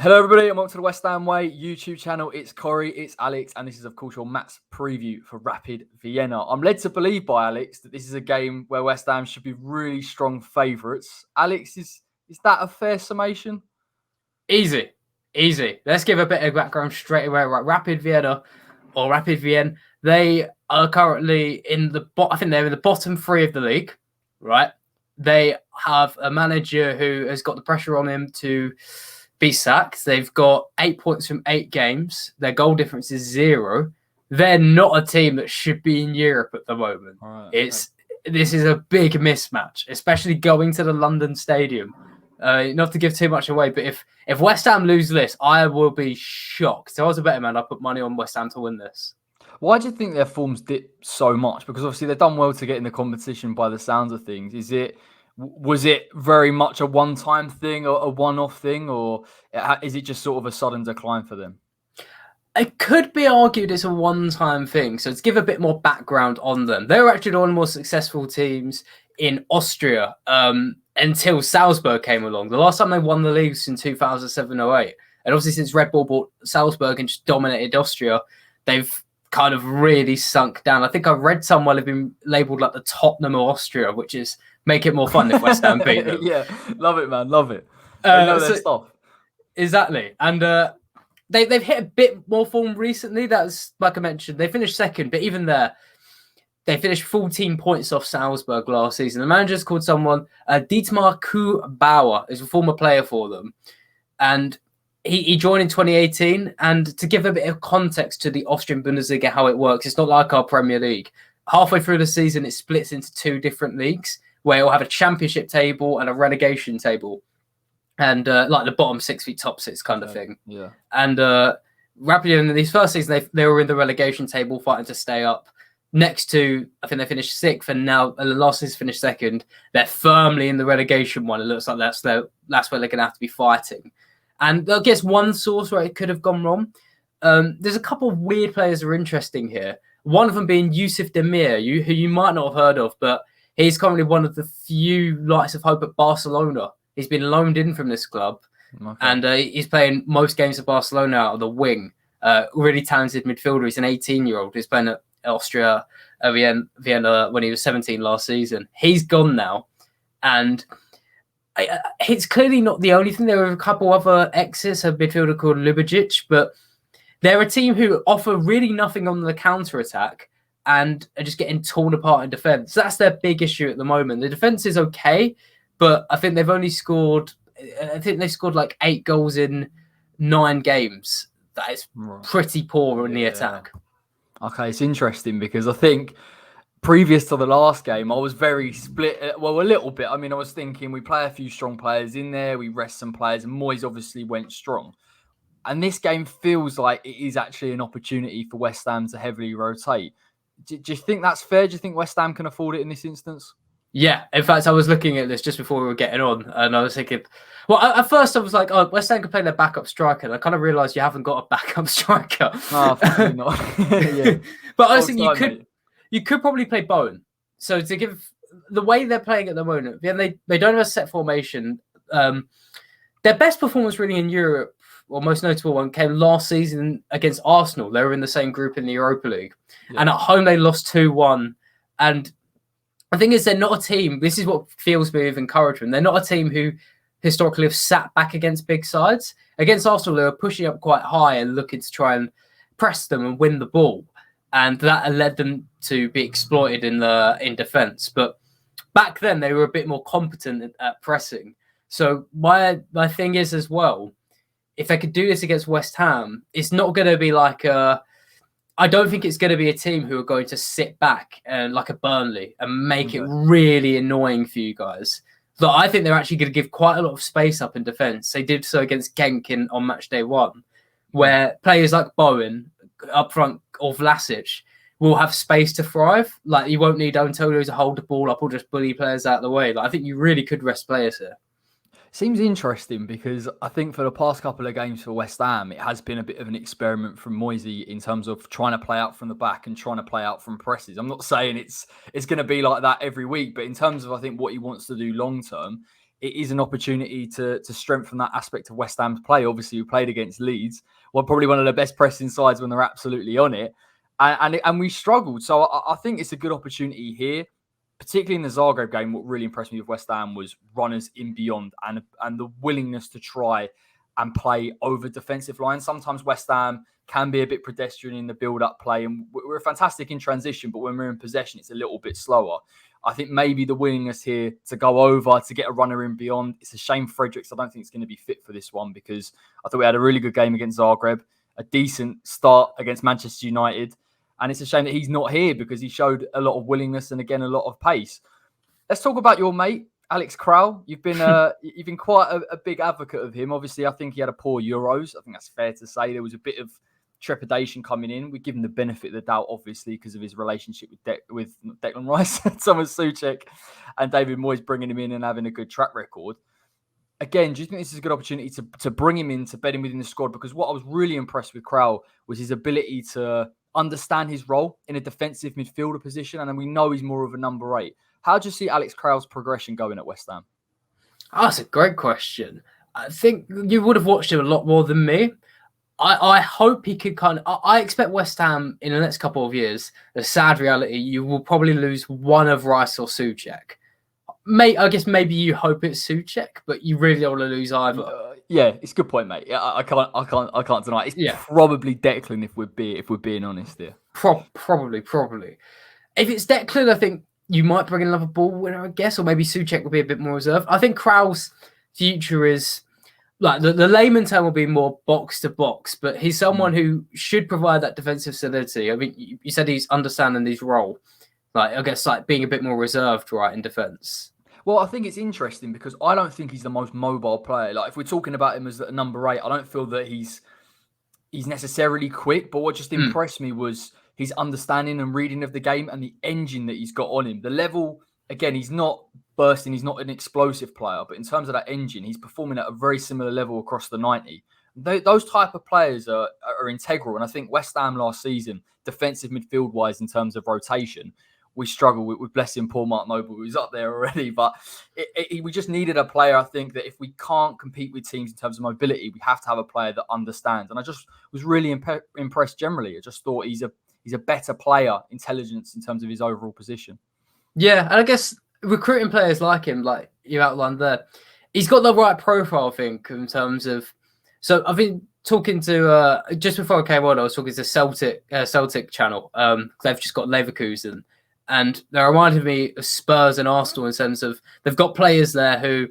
Hello, everybody, and welcome to the West Ham Way YouTube channel. It's Corey, it's Alex, and this is, of course, your Matt's preview for Rapid Vienna. I'm led to believe by Alex that this is a game where West Ham should be really strong favourites. Alex, is that a fair summation? Easy. Let's give a bit of background straight away. Right, Rapid Vienna or Rapid Vienna, they are currently I think they're in the bottom three of the league, right? They have a manager who has got the pressure on him to be sacked. They've got 8 points from 8 games. Their goal difference is 0. They're not a team that should be in Europe at the moment. Right, This is a big mismatch, especially going to the London Stadium. Not to give too much away, but if West Ham lose this, I will be shocked. So I was a better man. I put money on West Ham to win this. Why do you think their forms dip so much? Because obviously they've done well to get in the competition by the sounds of things. Was it very much a one-time thing or a one-off thing, or is it just sort of a sudden decline for them? It could be argued it's a one-time thing. So to give a bit more background on them, they were actually one of the more successful teams in Austria until Salzburg came along. The last time they won the league was in 2007-08. And obviously since Red Bull bought Salzburg and just dominated Austria, they've kind of really sunk down. I think I read somewhere they've been labelled like the Tottenham of Austria, which is make it more fun if West Ham beat them. Yeah, love it, man. Love it. They know their stuff. Exactly. And they've hit a bit more form recently. That's, like I mentioned, they finished second, but even there, they finished 14 points off Salzburg last season. The manager's called someone, Dietmar Kuh-Bauer, is a former player for them. And he joined in 2018. And to give a bit of context to the Austrian Bundesliga, how it works, it's not like our Premier League. Halfway through the season, it splits into 2 different leagues, where it'll have a championship table and a relegation table. And like the bottom 6 v top 6 kind of thing. Yeah. And Rapid in these first season, they were in the relegation table fighting to stay up. Next to, I think they finished 6th, and now the last season finished 2nd. They're firmly in the relegation one. It looks like that's where they're going to have to be fighting. And I guess one source where it could have gone wrong. There's a couple of weird players that are interesting here. One of them being Yusuf Demir, who you might not have heard of, but he's currently one of the few lights of hope at Barcelona. He's been loaned in from this club, and he's playing most games of Barcelona out of the wing. Really talented midfielder. He's an 18-year-old. He's playing at Austria, Vienna when he was 17 last season. He's gone now, and it's clearly not the only thing. There were a couple other exits, a midfielder called Ljubičić, but they're a team who offer really nothing on the counter-attack and are just getting torn apart in defence. So that's their big issue at the moment. The defence is okay, but I think they've only scored, like 8 goals in 9 games. That is pretty poor in the attack. Okay, it's interesting because I think previous to the last game, I was very split. Well, a little bit. I mean, I was thinking we play a few strong players in there, we rest some players, and Moyes obviously went strong. And this game feels like it is actually an opportunity for West Ham to heavily rotate. Do you think that's fair? Do you think West Ham can afford it in this instance? Yeah, in fact, I was looking at this just before we were getting on, and I was thinking, well, at first I was like, oh, West Ham can play their backup striker, and I kind of realised you haven't got a backup striker. Oh, not. Yeah. But I think you could probably play Bowen. So to give the way they're playing at the moment, they don't have a set formation. Their best performance really in Europe, or most notable one, came last season against Arsenal. They were in the same group in the Europa League, and at home they lost 2-1. And the thing is, they're not a team. This is what fills me with encouragement. They're not a team who historically have sat back against big sides. Against Arsenal, they were pushing up quite high and looking to try and press them and win the ball. And that led them to be exploited in defence. But back then, they were a bit more competent at pressing. So my thing is as well, if they could do this against West Ham, it's not going to be like I don't think it's going to be a team who are going to sit back and like a Burnley and make it really annoying for you guys. So I think they're actually going to give quite a lot of space up in defence. They did so against Genk on match day 1, where players like Bowen up front or Vlasic will have space to thrive. Like you won't need Antonio to hold the ball up or just bully players out of the way. Like I think you really could rest players here. Seems interesting because I think for the past couple of games for West Ham, it has been a bit of an experiment from Moisey in terms of trying to play out from the back and trying to play out from presses. I'm not saying it's going to be like that every week, but in terms of I think what he wants to do long term, it is an opportunity to strengthen that aspect of West Ham's play. Obviously, we played against Leeds, probably one of the best pressing sides when they're absolutely on it, and we struggled. So I think it's a good opportunity here, particularly in the Zagreb game. What really impressed me with West Ham was runners in beyond and the willingness to try and play over defensive lines. Sometimes West Ham can be a bit pedestrian in the build-up play, and we're fantastic in transition, but when we're in possession, it's a little bit slower. I think maybe the willingness here to go over, to get a runner in beyond. It's a shame Fredericks, I don't think it's going to be fit for this one, because I thought we had a really good game against Zagreb, a decent start against Manchester United, and it's a shame that he's not here because he showed a lot of willingness and, again, a lot of pace. Let's talk about your mate, Alex Kral. You've been quite a big advocate of him. Obviously, I think he had a poor Euros. I think that's fair to say. There was a bit of trepidation coming in. We give him the benefit of the doubt, obviously, because of his relationship with Declan Rice, Thomas Souček, and David Moyes bringing him in and having a good track record. Again, do you think this is a good opportunity to bring him in, to bed him within the squad? Because what I was really impressed with Kral was his ability to understand his role in a defensive midfielder position, and then we know he's more of a number 8. How do you see Alex Kral's progression going at West Ham? Oh, that's a great question. I think you would have watched him a lot more than me. I hope he could I expect West Ham in the next couple of years, the sad reality, you will probably lose one of Rice or Souček. I guess maybe you hope it's Souček, but you really don't want to lose either. Yeah, it's a good point, mate. Yeah, I can't deny it. It's probably Declan if we're being honest here. Probably. If it's Declan, I think you might bring in another ball winner, I guess, or maybe Souček will be a bit more reserved. I think Kral's future is, like, the layman term will be more box to box, but he's someone who should provide that defensive solidity. I mean, you said he's understanding his role, like, I guess, like, being a bit more reserved, right, in defence. Well, I think it's interesting because I don't think he's the most mobile player. Like, if we're talking about him as a number 8, I don't feel that he's necessarily quick, but what just impressed me was his understanding and reading of the game and the engine that he's got on him. The level, again, he's not bursting, he's not an explosive player, but in terms of that engine, he's performing at a very similar level across the 90. Those type of players are integral, and I think West Ham last season, defensive midfield-wise, in terms of rotation, we struggle with bless him, Paul Mark Noble, who's up there already, but we just needed a player, I think, that if we can't compete with teams in terms of mobility, we have to have a player that understands, and I just was really impressed generally. I just thought he's a better player, intelligence in terms of his overall position. Yeah, and I guess recruiting players like him, like you outlined there, he's got the right profile, I think, in terms of. So I've been talking to just before I came on, I was talking to Celtic channel. They've just got Leverkusen, and they reminded me of Spurs and Arsenal in terms of they've got players there who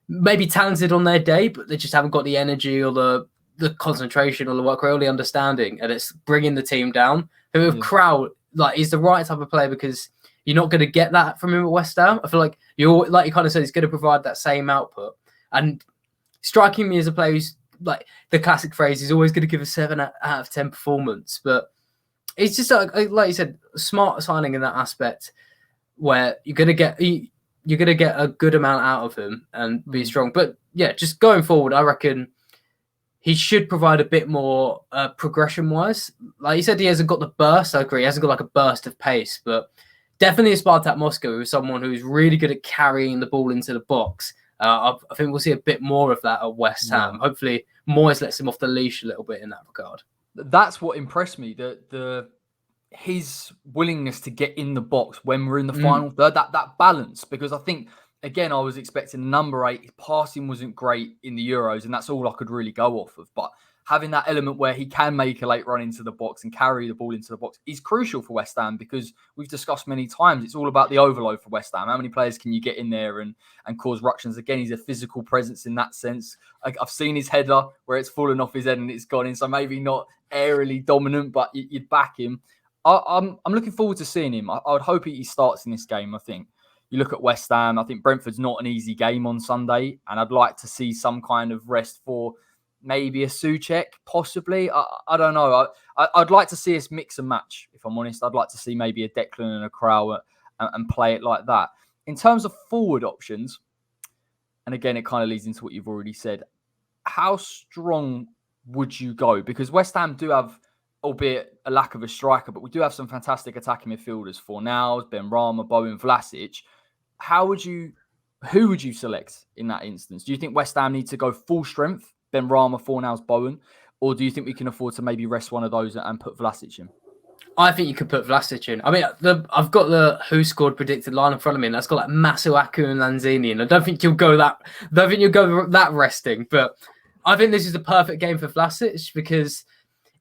may be talented on their day, but they just haven't got the energy or the concentration or the work really understanding, and it's bringing the team down. Who with Kral, like, he's the right type of player because you're not going to get that from him at West Ham. I feel like you kind of said, he's going to provide that same output. And striking me as a player who's, like, the classic phrase, he's always going to give a 7 out of 10 performance. But it's just like you said, smart signing in that aspect where you're going to get a good amount out of him and be strong. But yeah, just going forward, I reckon he should provide a bit more progression-wise. Like you said, he hasn't got the burst. I agree. He hasn't got like a burst of pace, but definitely a Spartak Moscow is someone who's really good at carrying the ball into the box. I think we'll see a bit more of that at West Ham. Hopefully, Moyes lets him off the leash a little bit in that regard. That's what impressed me. His willingness to get in the box when we're in the final third. That balance, because I think, again, I was expecting number 8. His passing wasn't great in the Euros, and that's all I could really go off of. But having that element where he can make a late run into the box and carry the ball into the box is crucial for West Ham, because we've discussed many times, it's all about the overload for West Ham. How many players can you get in there and cause ructions? Again, he's a physical presence in that sense. I've seen his header where it's fallen off his head and it's gone in, so maybe not aerially dominant, but you'd back him. I'm looking forward to seeing him. I would hope he starts in this game. I think you look at West Ham, I think Brentford's not an easy game on Sunday, and I'd like to see some kind of rest for maybe a Souček, possibly. I don't know. I'd like to see us mix and match, if I'm honest. I'd like to see maybe a Declan and a Kral and play it like that. In terms of forward options, and again, it kind of leads into what you've already said, how strong would you go? Because West Ham do have, albeit a lack of a striker, but we do have some fantastic attacking midfielders. Fornals, Benrahma, Bowen, Vlasic. How would you who would you select in that instance? Do you think West Ham need to go full strength, Benrahma, Fornals, Bowen, or do you think we can afford to maybe rest one of those and put Vlasic in? I think you could put Vlasic in. I mean, I've got the who scored predicted line in front of me, and that's got like Masuaku and Lanzini, and I don't think you'll go that resting. But I think this is the perfect game for Vlasic because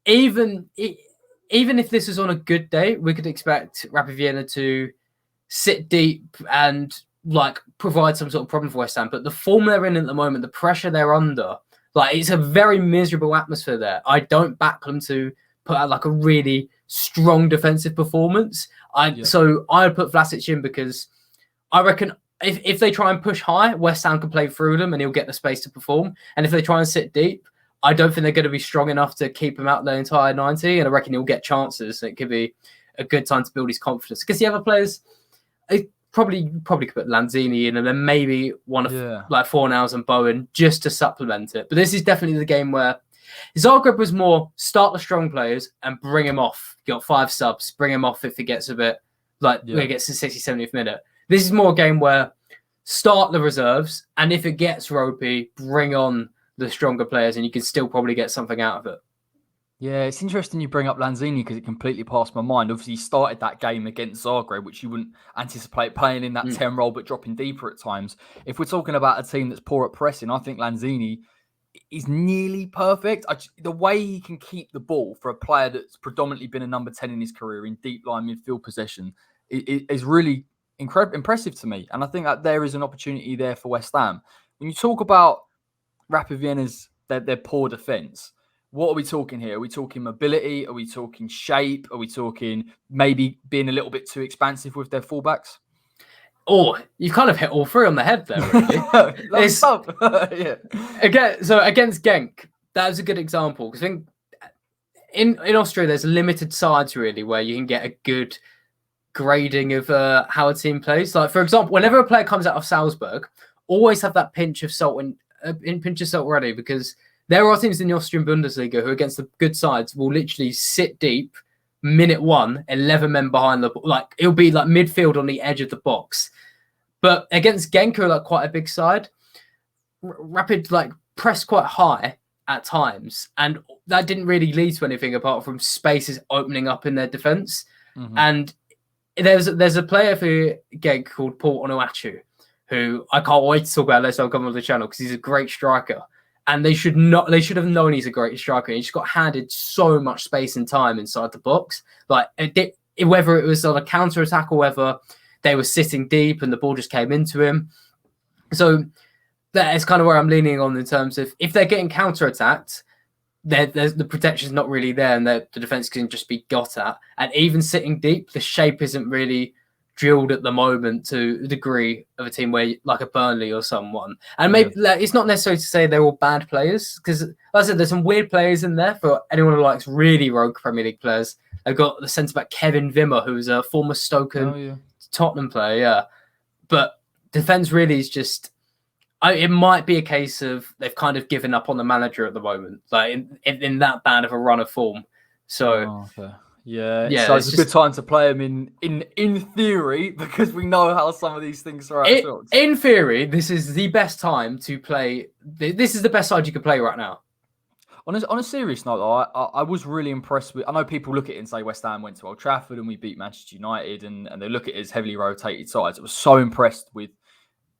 even if this is on a good day, we could expect Rapid Vienna to sit deep and like provide some sort of problem for West Ham. But the form they're in at the moment, the pressure they're under, like it's a very miserable atmosphere there. I don't back them to put out like a really strong defensive performance. So I would put Vlasic in because I reckon if they try and push high, West Ham can play through them and he'll get the space to perform. And if they try and sit deep, I don't think they're going to be strong enough to keep him out the entire 90. And I reckon he'll get chances. And it could be a good time to build his confidence. Because the other players, probably could put Lanzini in and then maybe one of like Fornals and Bowen just to supplement it. But this is definitely the game where Zagreb was more start the strong players and bring him off. You got 5 subs, bring him off if it gets a bit when it gets to 60th, 70th minute. This is more a game where start the reserves and if it gets ropey, bring on the stronger players and you can still probably get something out of it. Yeah, it's interesting you bring up Lanzini because it completely passed my mind. Obviously, he started that game against Zagreb, which you wouldn't anticipate playing in that 10 role, but dropping deeper at times. If we're talking about a team that's poor at pressing, I think Lanzini is nearly perfect. The way he can keep the ball for a player that's predominantly been a number 10 in his career in deep line midfield possession is really impressive to me. And I think that there is an opportunity there for West Ham. When you talk about Rapid Vienna's their poor defence, what are we talking here? Are we talking mobility? Are we talking shape? Are we talking maybe being a little bit too expansive with their fullbacks? Oh, you kind of hit all 3 on the head there, really. Again, so against Genk, that was a good example. Because I think in Austria, there's limited sides, really, where you can get a good grading of how a team plays. Like, for example, whenever a player comes out of Salzburg, always have that pinch of salt ready because there are teams in the Austrian Bundesliga who, against the good sides, will literally sit deep, minute 1, 11 men behind the ball. Like, it'll be like midfield on the edge of the box. But against Genk, who are like quite a big side, Rapid like pressed quite high at times. And that didn't really lead to anything apart from spaces opening up in their defence. Mm-hmm. And there's a player for Genk called Paul Onuachu, who I can't wait to talk about later on coming on the channel because he's a great striker. And they should have known he's a great striker. He just got handed so much space and time inside the box. Like whether it was on a counter attack or whether they were sitting deep and the ball just came into him. So that is kind of where I'm leaning on in terms of if they're getting counter attacked, the protection's not really there and the defense can just be got at. And even sitting deep, the shape isn't really drilled at the moment to the degree of a team where like a Burnley or someone. And maybe it's not necessarily to say they're all bad players because, like I said, there's some weird players in there for anyone who likes really rogue Premier League players. They've got the centre back Kevin Wimmer, who's a former Stoke and Tottenham player. But defence really is just. It might be a case of they've kind of given up on the manager at the moment, like in that bad of a run of form. So. Yeah, so it's a good time to play them in theory because we know how some of these things are out. In theory, this is the best time to play. This is the best side you could play right now. On a serious note, though, I was really impressed with. I know people look at it and say West Ham went to Old Trafford and we beat Manchester United, and they look at it as heavily rotated sides. I was so impressed with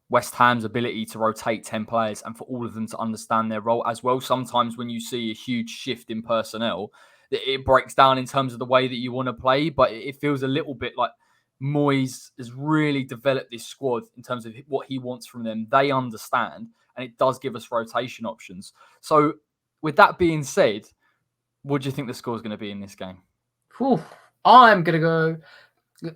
West Ham's ability to rotate 10 players and for all of them to understand their role as well. Sometimes when you see a huge shift in personnel, it breaks down in terms of the way that you want to play, but it feels a little bit like Moyes has really developed this squad in terms of what he wants from them. They understand, and it does give us rotation options. So with that being said, what do you think the score is going to be in this game? I'm going to go,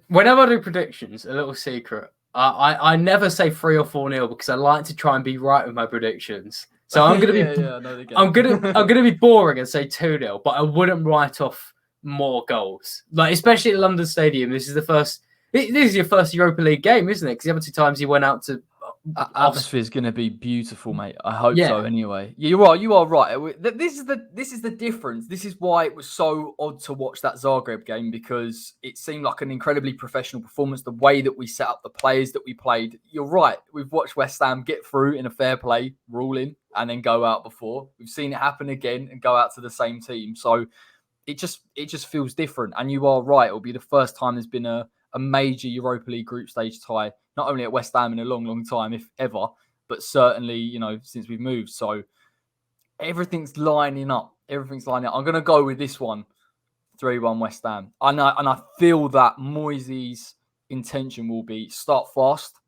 whenever I do predictions, a little secret, I never say 3 or 4-0 because I like to try and be right with my predictions. So I'm gonna be I'm gonna be boring and say 2-0, but I wouldn't write off more goals. Like especially at London Stadium, this is your first Europa League game, isn't it? Because the other 2 times you went out to Atmosphere is going to be beautiful, mate. I hope Yeah. so. Anyway, you are right. This is the difference. This is why it was so odd to watch that Zagreb game, because it seemed like an incredibly professional performance. The way that we set up, the players that we played. You're right. We've watched West Ham get through in a fair play ruling and then go out before. We've seen it happen again and go out to the same team. So it just feels different. And you are right. It'll be the first time there's been a major Europa League group stage tie, not only at West Ham in a long, long time, if ever, but certainly, since we've moved. So everything's lining up. I'm going to go with this one, 3-1 West Ham. And I feel that Moyes' intention will be start fast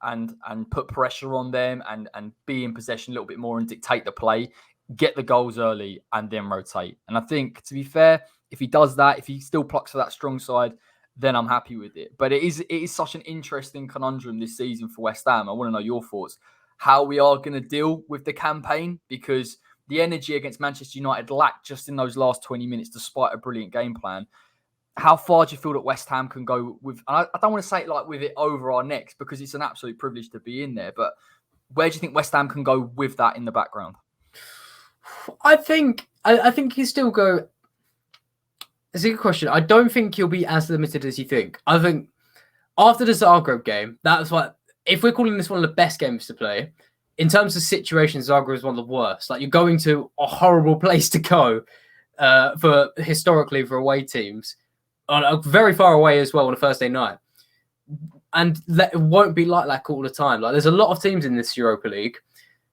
and put pressure on them and be in possession a little bit more and dictate the play, get the goals early and then rotate. And I think, to be fair, if he does that, if he still plucks for that strong side, then I'm happy with it. But it is such an interesting conundrum this season for West Ham. I want to know your thoughts, how we are going to deal with the campaign, because the energy against Manchester United lacked just in those last 20 minutes, despite a brilliant game plan. How far do you feel that West Ham can go with? And I don't want to say it like with it over our necks, because it's an absolute privilege to be in there. But where do you think West Ham can go with that in the background? I think you still go. It's a good question. I don't think you'll be as limited as you think. I think after the Zagreb game, that's what, if we're calling this one of the best games to play, in terms of situations, Zagreb is one of the worst. Like, you're going to a horrible place to go historically for away teams, very far away as well on a Thursday night. And it won't be like that all the time. Like, there's a lot of teams in this Europa League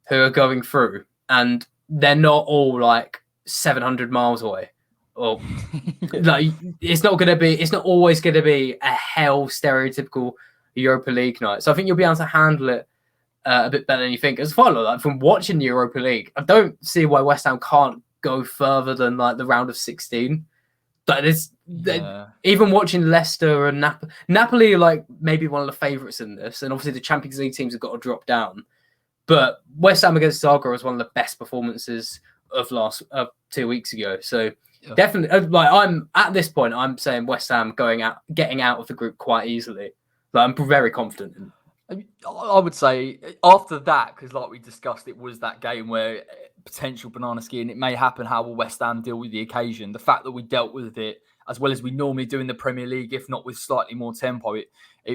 who are going through, and they're not all like 700 miles away. Or like, it's not always going to be a hell stereotypical Europa League night. So I think you'll be able to handle it a bit better than you think. As far as like, from watching the Europa League, I don't see why West Ham can't go further than like the round of 16. But even watching Leicester and Napoli are like maybe one of the favourites in this, and obviously the Champions League teams have got to drop down. But West Ham against Zagreb was one of the best performances of 2 weeks ago. So. Yeah. Definitely, like, I'm at this point, I'm saying West Ham getting out of the group quite easily. Like, I'm very confident in. I would say after that, because like we discussed, it was that game where potential banana skiing, it may happen. How will West Ham deal with the occasion? The fact that we dealt with it as well as we normally do in the Premier League, if not with slightly more tempo, it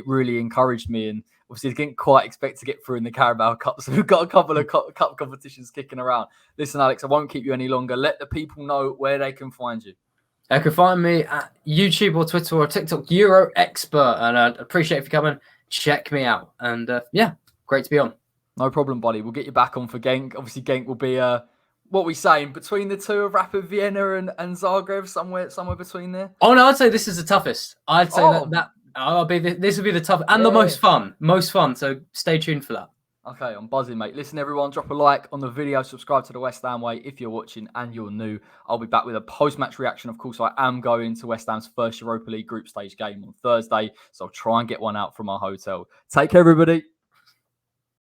really encouraged me. And obviously, I didn't quite expect to get through in the Carabao Cup, so we've got a couple of cup competitions kicking around. Listen, Alex, I won't keep you any longer. Let the people know where they can find you. They can find me at YouTube or Twitter or TikTok, Euro Expert, and I'd appreciate if you come and check me out. And great to be on. No problem, buddy. We'll get you back on for Genk. Obviously, Genk will be what we saying, between the two of Rapid Vienna and Zagreb, somewhere between there. Oh no, I'd say this is the toughest. I'd say this will be the toughest and the most fun. So stay tuned for that. Okay, I'm buzzing, mate. Listen, everyone, drop a like on the video, subscribe to the West Ham Way if you're watching and you're new. I'll be back with a post-match reaction. Of course, I am going to West Ham's first Europa League group stage game on Thursday, so I'll try and get one out from our hotel. Take care, everybody.